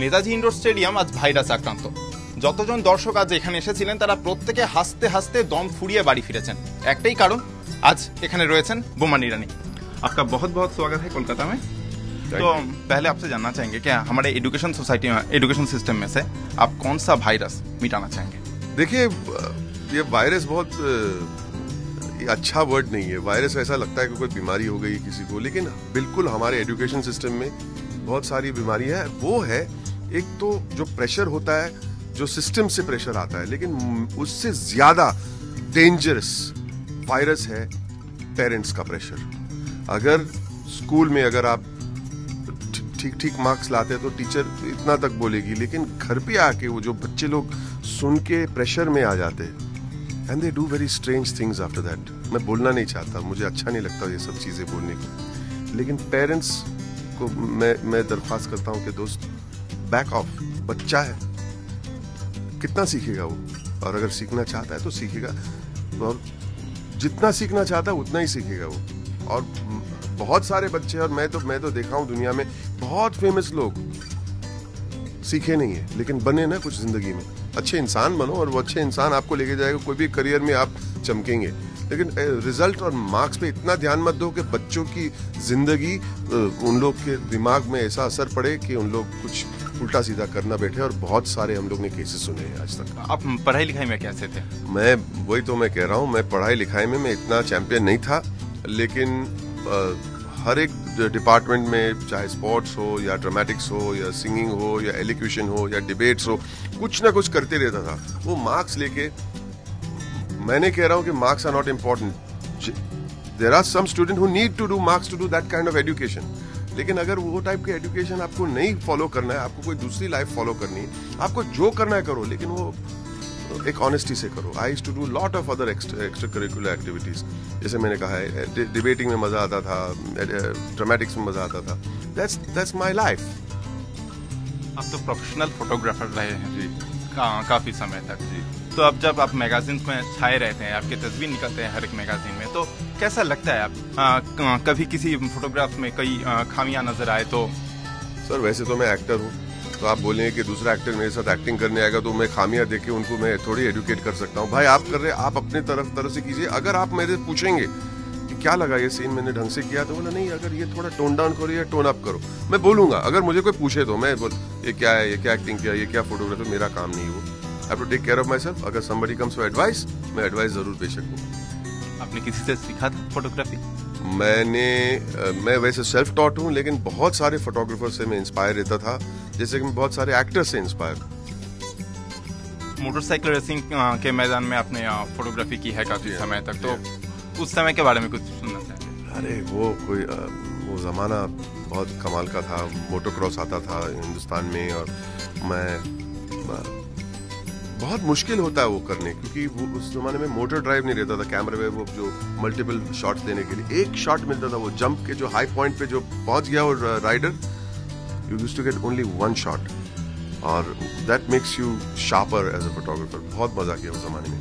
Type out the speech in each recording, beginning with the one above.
Netaji indoor stadium আজ virus আক্রান্ত। যতজন দর্শক আজ এখানে এসেছিলেন তারা প্রত্যেকে হাসতে হাসতে দম ফুরিয়ে বাড়ি ফিরেছেন। একটাই কারণ, আজ এখানে রয়েছেন बोमन ईरानी। आपका बहुत बहुत स्वागत है कोलकाता में। तो पहले आपसे जानना चाहेंगे कि हमारे एजुकेशन सोसाइटी में, एजुकेशन सिस्टम में से आप कौन सा वायरस मिटाना चाहेंगे? देखिए, ये वायरस बहुत अच्छा वर्ड नहीं है। वायरस ऐसा लगता है कि कोई बीमारी हो गई किसी को, लेकिन बिल्कुल हमारे एजुकेशन सिस्टम में बहुत सारी बीमारी है। वो है, एक तो जो प्रेशर होता है, जो सिस्टम से प्रेशर आता है, लेकिन उससे ज्यादा डेंजरस वायरस है पेरेंट्स का प्रेशर। अगर स्कूल में अगर आप ठीक ठीक मार्क्स लाते हैं तो टीचर इतना तक बोलेगी, लेकिन घर पे आके वो जो बच्चे लोग सुन के प्रेशर में आ जाते हैं, and they do very strange things after that. मैं बोलना नहीं चाहता, मुझे अच्छा नहीं लगता ये सब चीजें बोलने को, लेकिन पेरेंट्स को मैं दरख्वास्त करता हूँ कि दोस्त, बैक ऑफ। बच्चा है, कितना सीखेगा वो, और अगर सीखना चाहता है तो सीखेगा, और जितना सीखना चाहता है उतना ही सीखेगा वो। और बहुत सारे बच्चे, और मैं तो देखा हूं दुनिया में बहुत फेमस लोग सीखे नहीं है, लेकिन बने ना कुछ जिंदगी में। अच्छे इंसान बनो और वो अच्छे इंसान आपको लेके जाएगा, कोई भी करियर में आप चमकेंगे। लेकिन रिजल्ट और मार्क्स पे इतना ध्यान मत दो कि बच्चों की जिंदगी, उन लोग के दिमाग में ऐसा असर पड़े कि उन लोग कुछ उल्टा सीधा करना बैठे। और बहुत सारे हम लोग ने केसेस सुने हैं आज तक। आप पढ़ाई लिखाई में कैसे थे? वही तो मैं कह रहा हूँ, मैं पढ़ाई लिखाई में मैं इतना चैंपियन नहीं था, लेकिन हर एक डिपार्टमेंट में, चाहे स्पोर्ट्स हो या ड्रामेटिक्स हो या सिंगिंग हो या एलिक्यूशन हो या डिबेट्स हो, कुछ ना कुछ करते रहता था। वो मार्क्स लेके, मैंने कह रहा हूँ कि marks are not important. There are some student who need to do marks to do that kind of education. लेकिन अगर वो टाइप के एजुकेशन आपको नहीं फॉलो करना है, आपको कोई दूसरी लाइफ फॉलो करनी है, आपको जो करना है करो, लेकिन वो एक ऑनेस्टी से करो। I used to do lot of other extra curricular activities, जैसे मैंने कहा है, डिबेटिंग में मजा आता था, ड्रामेटिक्स में मजा आता था। That's my life. आप तो प्रोफेशनल फोटोग्राफर रहे हैं जी काफी समय तक जी। तो अब जब आप मैगजीन में छाए रहते हैं, आपके तस्वीर निकलते हैं हर एक मैगजीन में, तो कैसा लगता है आप कभी किसी फोटोग्राफ में कई खामियां नजर आए तो? सर, वैसे तो मैं एक्टर हूँ, तो आप बोलेंगे कि दूसरा एक्टर मेरे साथ एक्टिंग करने आएगा तो मैं खामियां देख के उनको मैं थोड़ी एडुकेट कर सकता हूँ। भाई, आप कर रहे, आप अपने तरफ से कीजिए। अगर आप मेरे पूछेंगे कि क्या लगा ये सीन मैंने ढंग से किया, तो बोला नहीं, अगर ये थोड़ा टोन डाउन करो या टोन अप करो, मैं बोलूंगा। अगर मुझे कोई पूछे तो मैं ये क्या है, ये क्या एक्टिंग किया, ये क्या फोटोग्राफी, मेरा काम नहीं है वो। I have to take care of myself. अगर somebody comes for advice, मैं एडवाइस जरूर बेशक दूँ। आपने किसी से सीखा था फोटोग्राफी? मैं वैसे सेल्फ टॉट हूँ, लेकिन बहुत सारे फोटोग्राफर से मैं इंस्पायर रहता था, जैसे कि मैं बहुत सारे एक्टर से इंस्पायर। मोटरसाइकिल रेसिंग के मैदान में आपने फोटोग्राफी की है काफी समय तक, तो उस समय के बारे में कुछ सुनना चाहिए। अरे वो जमाना बहुत कमाल का था। मोटोक्रॉस आता था हिंदुस्तान में, और मैं बहुत मुश्किल होता है वो करने, क्योंकि वो उस जमाने में मोटर ड्राइव नहीं रहता था कैमरे में, वो जो मल्टीपल शॉट्स देने के लिए एक शॉट मिलता था। वो जंप के जो हाई पॉइंट पे जो पहुंच गया वो rider, you used to get only one shot, और that makes you sharper as a photographer. बहुत मजा किया उस जमाने में।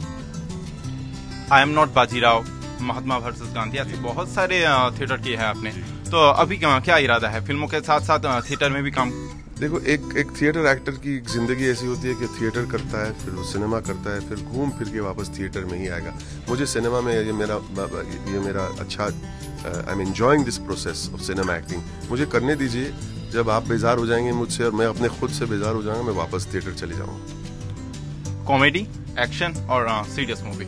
I am not Bajirao, Mahatma versus Gandhi, ऐसे बहुत सारे थिएटर किए हैं आपने, तो अभी क्या इरादा है? फिल्मों के साथ साथ थिएटर में भी काम? देखो, एक थिएटर एक्टर की जिंदगी ऐसी होती है कि थिएटर करता है, फिर वो सिनेमा करता है, फिर घूम फिर के वापस थिएटर में ही आएगा। मुझे सिनेमा में ये मेरा अच्छा, I am enjoying this process of cinema acting. मुझे करने दीजिए, जब आप बेजार हो जाएंगे मुझसे और मैं अपने खुद से बेजार हो जाऊंगा, मैं वापस थिएटर चले जाऊंगा। कॉमेडी, एक्शन और serious movie,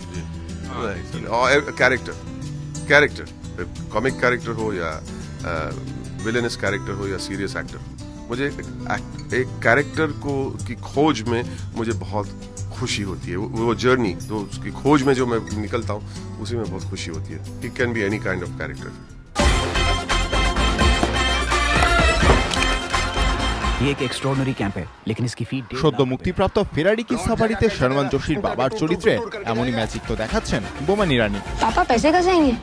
character, comic character हो या विलेनस कैरेक्टर हो या सीरियस एक्टर, मुझे एक कैरेक्टर की खोज में मुझे बहुत खुशी होती है। वो जर्नी, तो उसकी खोज में जो मैं निकलता हूँ, उसी में बहुत खुशी होती है। It can be any kind of character. ये एक एक्स्ट्राऑर्डिनरी कैंप है, लेकिन इसकी फी সদ্য মুক্তিপ্রাপ্ত ফেরারি কি সাফারিতে শর্মান জোশীর বাবার চরিত্রে এমনই ম্যাজিক তো দেখাচ্ছেন बोमन ईरानी। पापा पैसे कैसे आएंगे?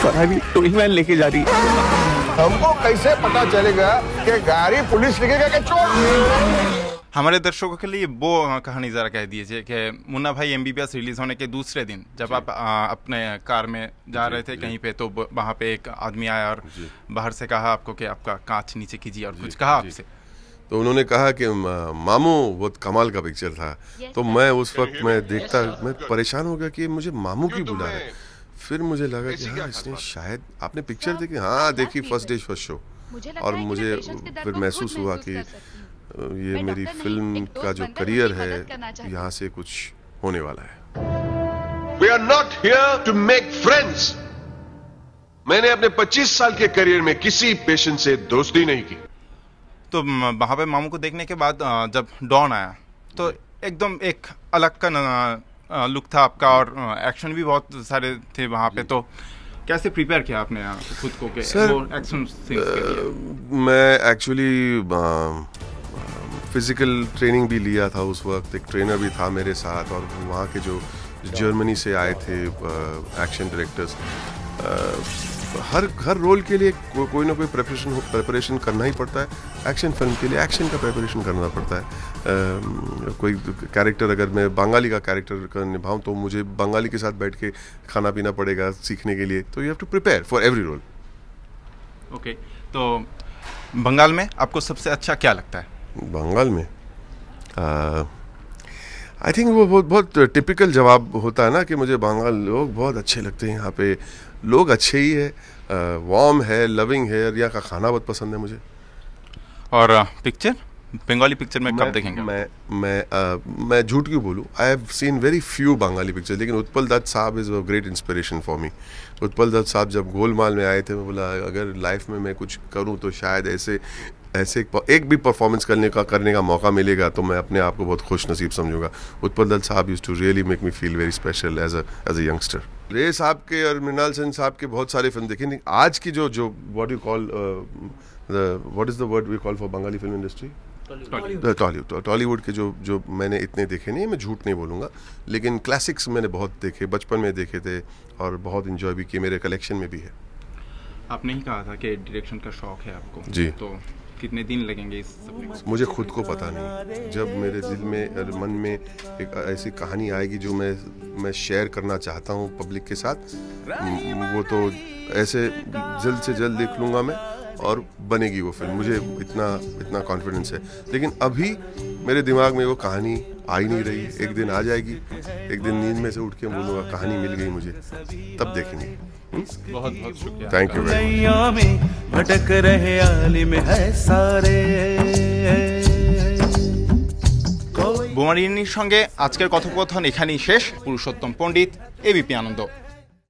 फरारी टोइंग वैन लेके जा रही है। हमको कैसे पता चलेगा कि गाड़ी पुलिस लेके गया कि चोर? हमारे दर्शकों के लिए वो कहानी जरा कह दीजिए कि मुन्ना भाई एमबीबीएस रिलीज होने के दूसरे दिन जब आप अपने कार में जा रहे थे कहीं पे, तो वहाँ पे एक आदमी आया और बाहर से कहा आपको कि आपका कांच नीचे कीजिए और कुछ कहा आपसे। तो उन्होंने कहा कि मामू बहुत कमाल का पिक्चर था। तो मैं उस वक्त मैं परेशान हो गया कि मुझे मामू क्यों बुला रहा है। फिर मुझे लगा कि हाँ, इसने शायद आपने पिक्चर देखी, हाँ देखी, फर्स्ट डे फर्स्ट शो, और मुझे फिर महसूस हुआ कि ये मेरी फिल्म का जो करियर है यहाँ से कुछ होने वाला है। We are not here to make friends. मैंने अपने 25 साल के करियर में किसी पेशेंट से दोस्ती नहीं की। तो वहाँ पे मामू को देखने के बाद जब डॉन आया तो एकदम एक अलग का लुक था आपका, और एक्शन भी बहुत सारे थे वहाँ पे। तो कैसे प्रिपेयर किया आपने खुद को के एक्शन सीन्स के लिए? मैं एक्चुअली फिजिकल ट्रेनिंग भी लिया था उस वक्त, एक ट्रेनर भी था मेरे साथ, और वहाँ के जो जर्मनी से आए थे एक्शन डायरेक्टर्स, हर रोल के लिए कोई ना कोई प्रिपरेशन करना ही पड़ता है। एक्शन फिल्म के लिए एक्शन का प्रिपरेशन करना पड़ता है। कोई कैरेक्टर अगर मैं बंगाली का कैरेक्टर का निभाऊं तो मुझे बंगाली के साथ बैठ के खाना पीना पड़ेगा सीखने के लिए। तो you have to prepare for every role. Okay, तो बंगाल में आपको सबसे अच्छा क्या लगता है? बंगाल में आई थिंक वो बहुत टिपिकल जवाब होता है ना कि मुझे बंगाल लोग बहुत अच्छे लगते हैं। यहाँ पे लोग अच्छे ही है, वार्म है, लविंग है, और यहाँ का खाना बहुत पसंद है मुझे। और पिक्चर, बंगाली पिक्चर में कब देखेंगे? मैं झूठ क्यों बोलूँ, I have seen very few Bengali picture, लेकिन उत्पल दत्त साहब is a great inspiration for me. Utpal Dutt साहब जब गोलमाल में आए थे, मैं बोला अगर लाइफ में मैं कुछ करूँ तो शायद ऐसे एक भी परफॉर्मेंस करने का मौका मिलेगा तो मैं अपने आप को बहुत खुश नसीब समझूंगा। उत्पल दत्त साहब used to really make me feel very special as a youngster. Ray साहब के और मृणाल सेन साहब के बहुत सारे फिल्म देखे। आज की जो what you call what is the word we call for Bengali film industry, Tollywood के जो मैंने इतने देखे नहीं, मैं झूठ नहीं बोलूँगा, लेकिन क्लासिक्स मैंने बहुत देखे, बचपन में देखे थे और बहुत इंजॉय भी किए, मेरे कलेक्शन में भी है। आपने ही कहा था कि डायरेक्शन का शौक है आपको जी, तो कितने दिन लगेंगे इस सब? मुझे खुद को पता नहीं। जब मेरे दिल में मन में एक ऐसी कहानी आएगी जो मैं शेयर करना चाहता हूँ पब्लिक के साथ, वो तो ऐसे जल्द से जल्द देख लूँगा मैं और बनेगी वो फिल्म, मुझे इतना कॉन्फिडेंस है। लेकिन अभी मेरे दिमाग में वो कहानी आ ही नहीं रही। एक दिन आ जाएगी, एक दिन नींद में से उठ के बोलूँगा कहानी मिल गई मुझे, तब देखेंगे। बहुत बहुत शुक्रिया, थैंक यू वेरी मच। भटक रहे आलिम है सारे। বোমারিনীর সঙ্গে আজকের কথোপকথন এখানেই শেষ। পুরুষোত্তম পণ্ডিত, এবিপি আনন্দ।